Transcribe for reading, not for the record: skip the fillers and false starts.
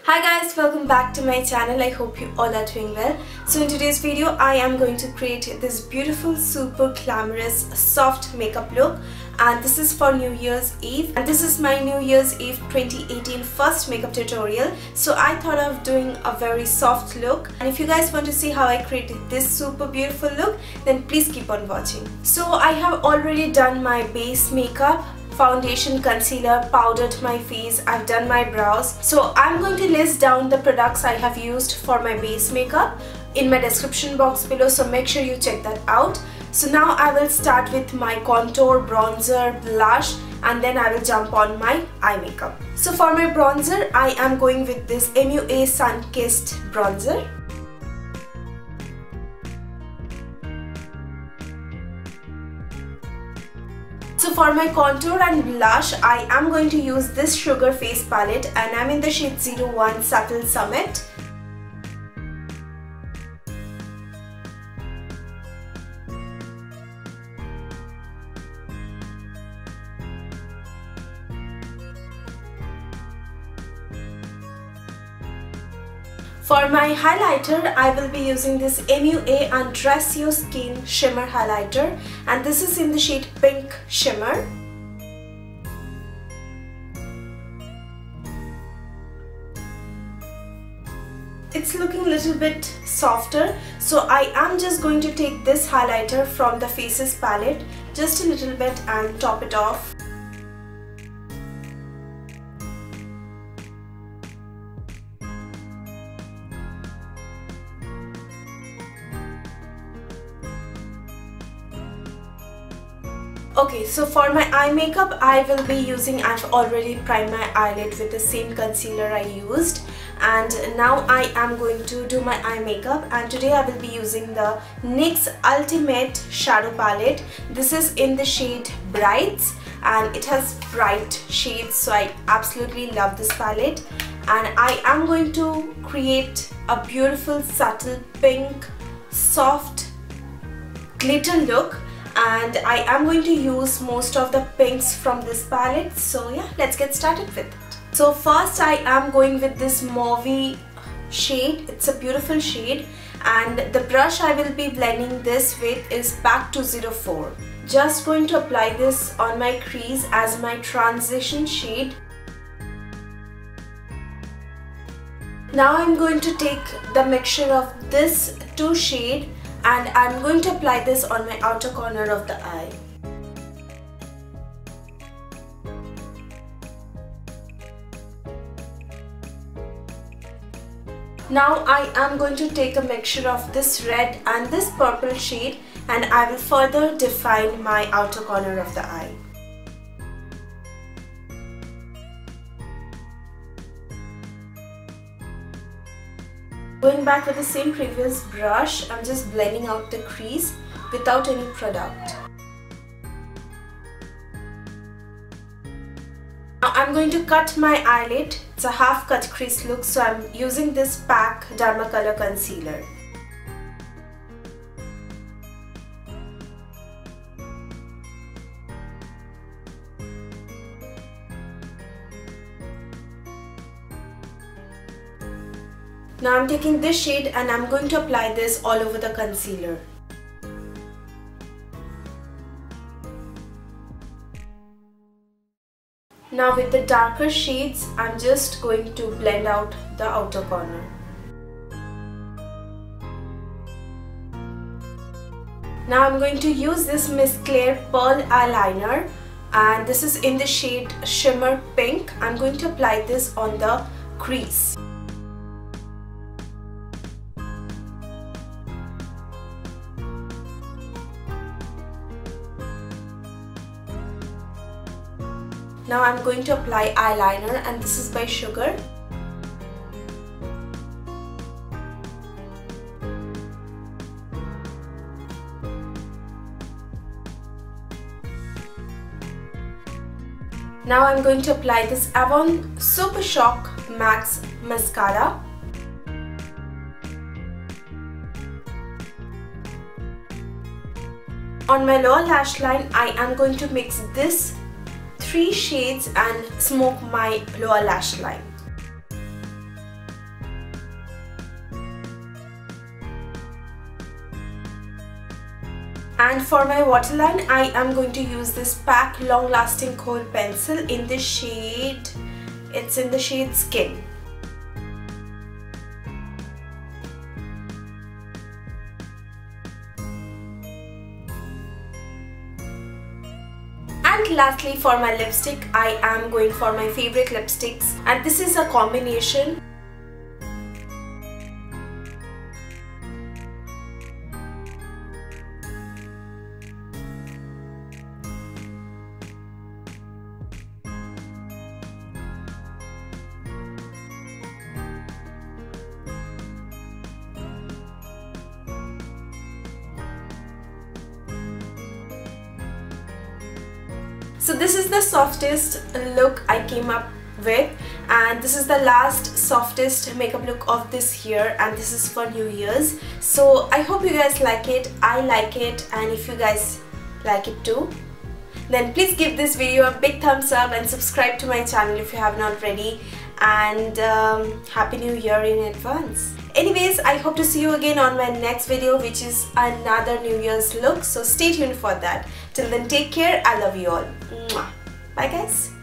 Hi guys, welcome back to my channel. I hope you all are doing well. So in today's video, I am going to create this beautiful, super glamorous, soft makeup look. And this is for New Year's Eve. And this is my New Year's Eve 2018 first makeup tutorial. So I thought of doing a very soft look. And if you guys want to see how I created this super beautiful look, then please keep on watching. So I have already done my base makeup. Foundation, concealer, powdered my face, I've done my brows. So I'm going to list down the products I have used for my base makeup in my description box below, so make sure you check that out. So now I will start with my contour, bronzer, blush, and then I will jump on my eye makeup. So for my bronzer, I am going with this MUA Sun-Kissed bronzer. So for my contour and blush, I am going to use this Sugar Face palette and I'm in the shade 01 Subtle Summit. For my highlighter, I will be using this MUA Undress Your Skin Shimmer Highlighter, and this is in the shade Pink Shimmer. It's looking a little bit softer, so I am just going to take this highlighter from the Faces palette, just a little bit, and top it off. Okay, so for my eye makeup, I will be using, I've already primed my eyelid with the same concealer I used, and now I am going to do my eye makeup, and today I will be using the NYX Ultimate Shadow Palette. This is in the shade Brights and it has bright shades, so I absolutely love this palette. And I am going to create a beautiful subtle pink soft glitter look. And I am going to use most of the pinks from this palette. So yeah, let's get started with it. So first I am going with this mauve shade. It's a beautiful shade. And the brush I will be blending this with is Back to 04. Just going to apply this on my crease as my transition shade. Now I'm going to take the mixture of this two shades and I'm going to apply this on my outer corner of the eye. Now I am going to take a mixture of this red and this purple shade and I will further define my outer corner of the eye. Going back with the same previous brush, I'm just blending out the crease without any product. Now I'm going to cut my eyelid. It's a half cut crease look, so I'm using this PAC Dermacolor Concealer. Now I'm taking this shade and I'm going to apply this all over the concealer. Now with the darker shades, I'm just going to blend out the outer corner. Now I'm going to use this Miss Claire Pearl Eyeliner, and this is in the shade Shimmer Pink. I'm going to apply this on the crease. Now I'm going to apply eyeliner, and this is by Sugar. Now I'm going to apply this Avon Super Shock Max Mascara. On my lower lash line, I am going to mix this 3 shades and smoke my lower lash line. And for my waterline, I am going to use this PAC Long Lasting Kohl pencil in the shade, it's in the shade Skin. And lastly, for my lipstick, I am going for my favorite lipsticks, and this is a combination. So this is the softest look I came up with, and this is the last softest makeup look of this year, and this is for New Year's. So I hope you guys like it. I like it, and if you guys like it too, then please give this video a big thumbs up and subscribe to my channel if you haven't already, and Happy New Year in advance. Anyways, I hope to see you again on my next video, which is another New Year's look, so stay tuned for that. Till then, take care. I love you all. Mwah. Bye guys.